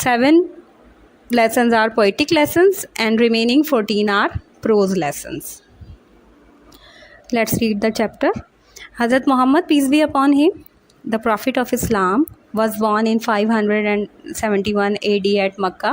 7 lessons are poetic lessons and remaining 14 are prose lessons. Let's read the chapter. Hazrat Muhammad, peace be upon him, the Prophet of Islam, was born in 571 AD at Makkah.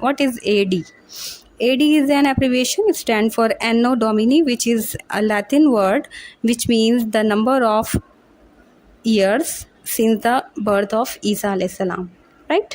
What is AD? AD is an abbreviation. It stands for Anno Domini, which is a Latin word which means the number of years since the birth of Isa alayhi salam, right?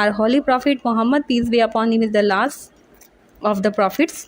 Our holy prophet Muhammad, peace be upon him, is the last of the prophets.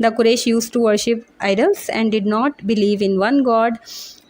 The Quraysh used to worship idols and did not believe in one God.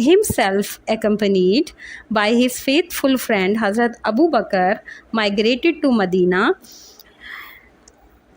himself accompanied by his faithful friend Hazrat Abu Bakr migrated to Medina।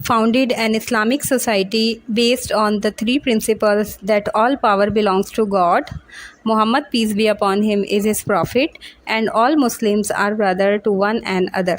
founded an Islamic society based on the 3 principles that all power belongs to God, Muhammad peace be upon him is his prophet, and all Muslims are brother to one another।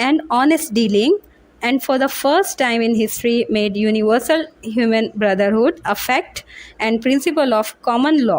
and honest dealing, and for the first time in history made universal human brotherhood a fact and principle of common law।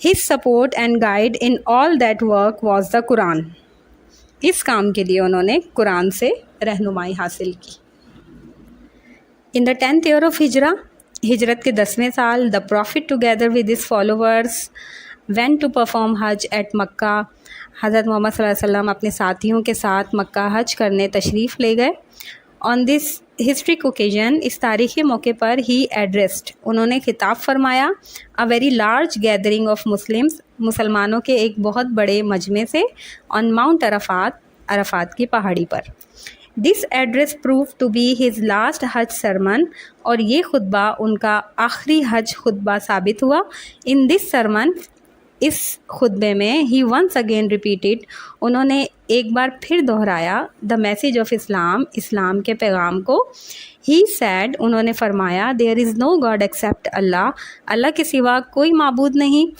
His support and guide in all that work was the Quran। اس کام کے لیے انہوں نے قرآن سے رہنمائی حاصل کی۔ ان دا 10th year of ہجرہ، ہجرت کے 10ویں سال، the prophet together with his followers went to perform hajj at Mecca, حضرت محمد صلی اللہ علیہ وسلم اپنے ساتھیوں کے ساتھ مکہ حج کرنے تشریف لے گئے۔ آن دس ہسٹرک اوکیزن، اس تاریخی موقع پر ہی ایڈریسڈ، انہوں نے خطاب فرمایا، a very large gathering of Muslims, مسلمانوں کے ایک بہت بڑے مجمع سے، آن ماؤنٹ عرفات، عرفات کی پہاڑی پر۔ This address prove to be his last hajj sermon, اور یہ خطبہ ان کا آخری حج خطبہ ثابت ہوا۔ ان دس سرمن، اس خطبے میں، ہی ونس اگین ریپیٹڈ، انہوں نے ایک بار پھر دہرایا، دا میسیج آف اسلام، اسلام کے پیغام کو۔ ہی سیڈ، انہوں نے فرمایا، دیر از نو گاڈ ایکسیپٹ اللہ، اللہ کے سوا کوئی معبود نہیں۔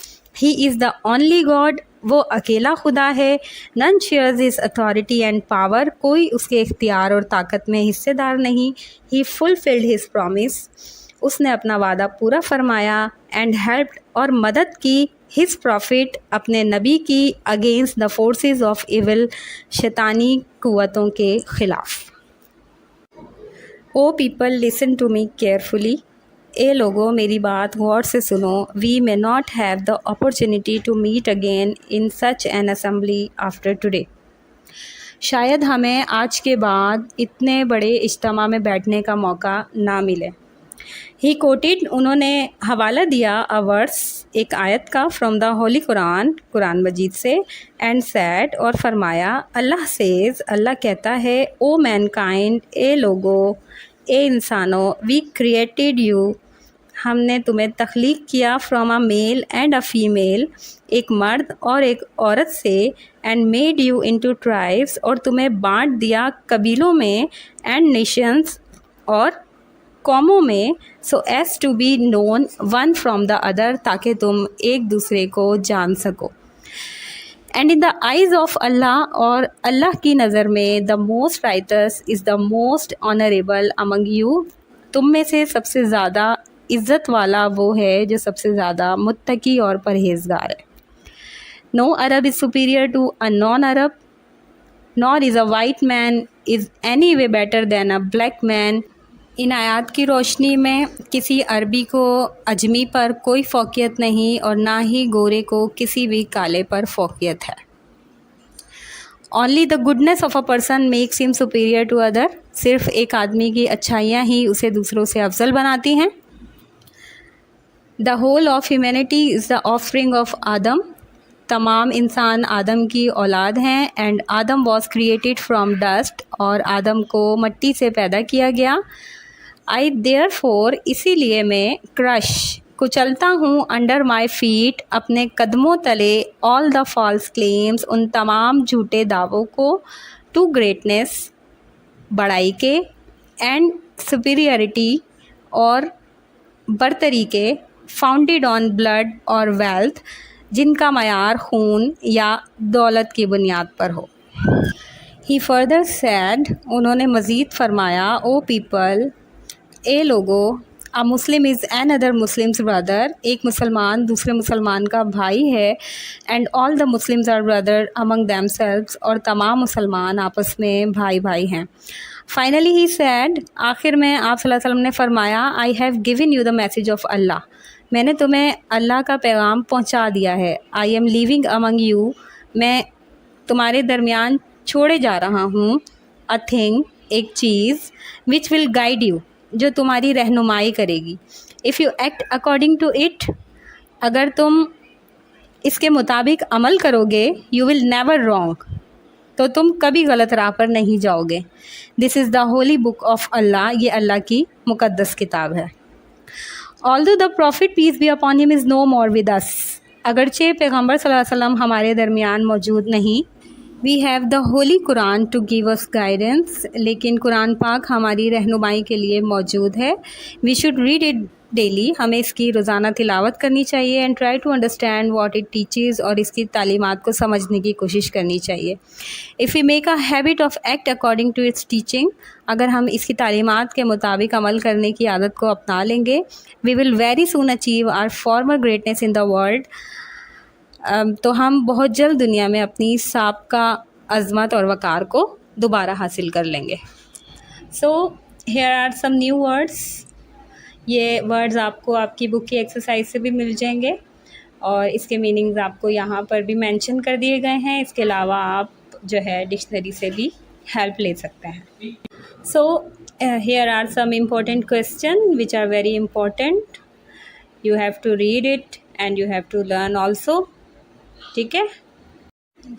ہی از دا اونلی گاڈ، وہ اکیلا خدا ہے۔ نن shares his authority and power, کوئی اس کے اختیار اور طاقت میں حصے دار نہیں۔ ہی فلفلڈ ہز پرومس، اس نے اپنا وعدہ پورا فرمایا۔ اینڈ ہیلپڈ، اور مدد کی، ہز پروفٹ، اپنے نبی کی، against the forces of evil, شیطانی قوتوں کے خلاف۔ O people listen to me carefully, اے لوگوں میری بات غور سے سنو۔ We may not have the opportunity to meet again in such an assembly after today, شاید ہمیں آج کے بعد اتنے بڑے اجتماع میں بیٹھنے کا موقع نہ ملے۔ ہی کوٹڈ، انہوں نے حوالہ دیا، ورس، ایک آیت کا، فرام دا ہولی قرآن، قرآن مجید سے، اینڈ سیڈ، اور فرمایا، اللہ سیز، اللہ کہتا ہے، او مین کائنڈ، اے لوگو، اے انسانوں، وی کریٹڈ یو، ہم نے تمہیں تخلیق کیا، from a male and a female, ایک مرد اور ایک عورت سے، and made you into tribes, اور تمہیں بانٹ دیا قبیلوں میں، اینڈ نیشنز، اور قوموں میں، so as to be known one from the other, تاکہ تم ایک دوسرے کو جان سکو۔ And in the eyes of Allah, اور اللہ کی نظر میں، the most righteous is the most honourable among you, تم میں سے سب سے زیادہ عزت والا وہ ہے جو سب سے زیادہ متقی اور پرہیزگار ہے۔ No Arab is superior to a non Arab, nor is a white man is any way better than a black man. ان آیات کی روشنی میں کسی عربی کو اجمی پر کوئی فوقیت نہیں، اور نہ ہی گورے کو کسی بھی کالے پر فوقیت ہے۔ Only the goodness of a person makes him superior to other, صرف ایک آدمی کی اچھائیاں ہی اسے دوسروں سے افضل بناتی ہیں۔ The whole of humanity is the offspring of Adam, تمام انسان آدم کی اولاد ہیں۔ And Adam was created from dust, اور آدم کو مٹی سے پیدا کیا گیا۔ آئی دیئر فور، اسی لیے میں، کرش، کچلتا ہوں، انڈر مائی فیٹ، اپنے قدموں تلے، آل دا فالس کلیمز، ان تمام جھوٹے دعووں کو، ٹو گریٹنس، بڑائی کے، اینڈ سپیریئرٹی، اور برتری کے، فاؤنڈیڈ آن بلڈ اور ویلتھ، جن کا معیار خون یا دولت کی بنیاد پر ہو۔ ہی فردر سیڈ، انہوں نے مزید فرمایا، او پیپل، اے لوگو، a Muslim is another Muslim's brother, ایک مسلمان دوسرے مسلمان کا بھائی ہے، and all the Muslims are brother among themselves, اور تمام مسلمان آپس میں بھائی بھائی ہیں۔ فائنلی ہی سیڈ، آخر میں آپ صلی اللہ علیہ وسلم نے فرمایا، I have given you the message of Allah, میں نے تمہیں اللہ کا پیغام پہنچا دیا ہے۔ I am living among you, میں تمہارے درمیان چھوڑے جا رہا ہوں، اے تھنگ، ایک چیز، وچ ول گائیڈ یو، جو تمہاری رہنمائی کرے گی، if you act according to it, اگر تم اس کے مطابق عمل کرو گے، یو ول نیور رانگ، تو تم کبھی غلط راہ پر نہیں جاؤ گے۔ دس از دا ہولی بک آف اللہ، یہ اللہ کی مقدس کتاب ہے۔ although the prophet peace be upon him is no more with us، اگرچہ پیغمبر صلی اللہ علیہ وسلم ہمارے درمیان موجود نہیں، we have the holy Quran to give us guidance، لیکن قرآن پاک ہماری رہنمائی کے لیے موجود ہے۔ we should read it daily، ہمیں اس کی روزانہ تلاوت کرنی چاہیے، and try to understand what it teaches، اور اس کی تعلیمات کو سمجھنے کی کوشش کرنی چاہیے۔ if we make a habit of act according to its teaching، اگر ہم اس کی تعلیمات کے مطابق عمل کرنے کی عادت کو اپنا لیں گے، we will very soon achieve our former greatness in the world، تو ہم بہت جلد دنیا میں اپنی سابقہ عظمت اور وقار کو دوبارہ حاصل کر لیں گے. So here are some new words. یہ ورڈز آپ کو آپ کی بک کی ایکسرسائز سے بھی مل جائیں گے اور اس کے میننگز آپ کو یہاں پر بھی مینشن کر دیے گئے ہیں. اس کے علاوہ آپ جو ہے ڈکشنری سے بھی ہیلپ لے سکتے ہیں. So here are some important question which are very important. You have to read it and you have to learn also. ٹھیک ہے.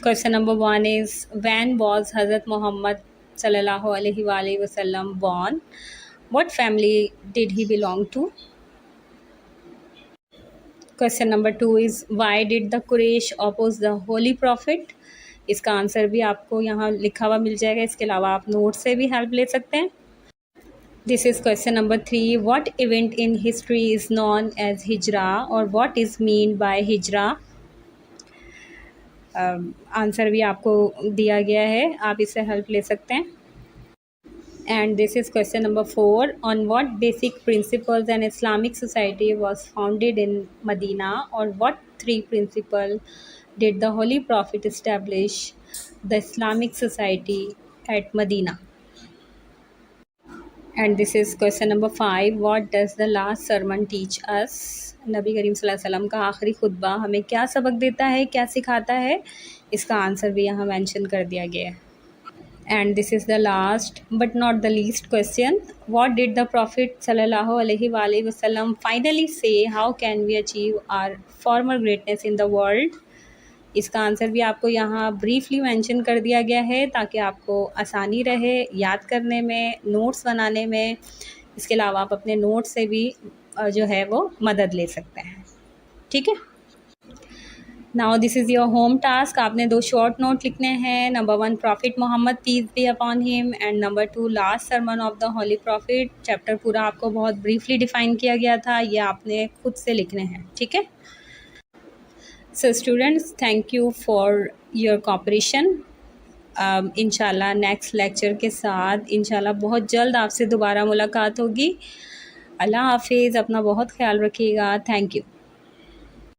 Question number 1 is when was Hazrat محمد صلی اللہ علیہ وآلہ وسلم born? What family did he belong to? Question number 2 is why did the Quraysh oppose the holy prophet? اس کا answer بھی آپ کو یہاں لکھا ہوا مل جائے گا. اس کے علاوہ آپ نوٹ سے بھی ہیلپ لے سکتے ہیں. This is question number 3. What event in history is known as Hijra or what is meant by Hijra? Answer بھی آپ کو دیا گیا ہے, آپ اس سے ہیلپ لے سکتے ہیں. And this is question number 4. On what basic principles an Islamic society was founded in Medina, or what 3 principles did the Holy Prophet establish the Islamic society at Medina? And this is question number 5. What does the last sermon teach us? نبی کریم صلی اللہ علیہ وسلم کا آخری خطبہ ہمیں کیا سبق دیتا ہے, کیا سکھاتا ہے؟ اس کا آنسر بھی یہاں مینشن کر دیا گیا ہے. And this is the last but not the least question. What did the Prophet sallallahu alaihi wasallam finally say? How can we achieve our former greatness in the world? اس کا answer بھی آپ کو یہاں briefly mention کر دیا گیا ہے تاکہ آپ کو آسانی رہے یاد کرنے میں, نوٹس بنانے میں. اس کے علاوہ آپ اپنے نوٹ سے بھی جو ہے وہ مدد لے سکتے ہیں. ٹھیک ہے. Now this is your home task. آپ نے 2 شارٹ نوٹ لکھنے ہیں. Number 1 Prophet Muhammad peace be upon him and number 2 last sermon of the Holy Prophet. Chapter پورا آپ کو بہت بریفلی ڈیفائن کیا گیا تھا, یہ آپ نے خود سے لکھنے ہیں. ٹھیک ہے. So students, thank you for your cooperation. انشاءاللہ نیکسٹ لیکچر کے ساتھ انشاءاللہ بہت جلد آپ سے دوبارہ ملاقات ہوگی. اللہ حافظ. اپنا بہت خیال رکھیے گا. Thank you.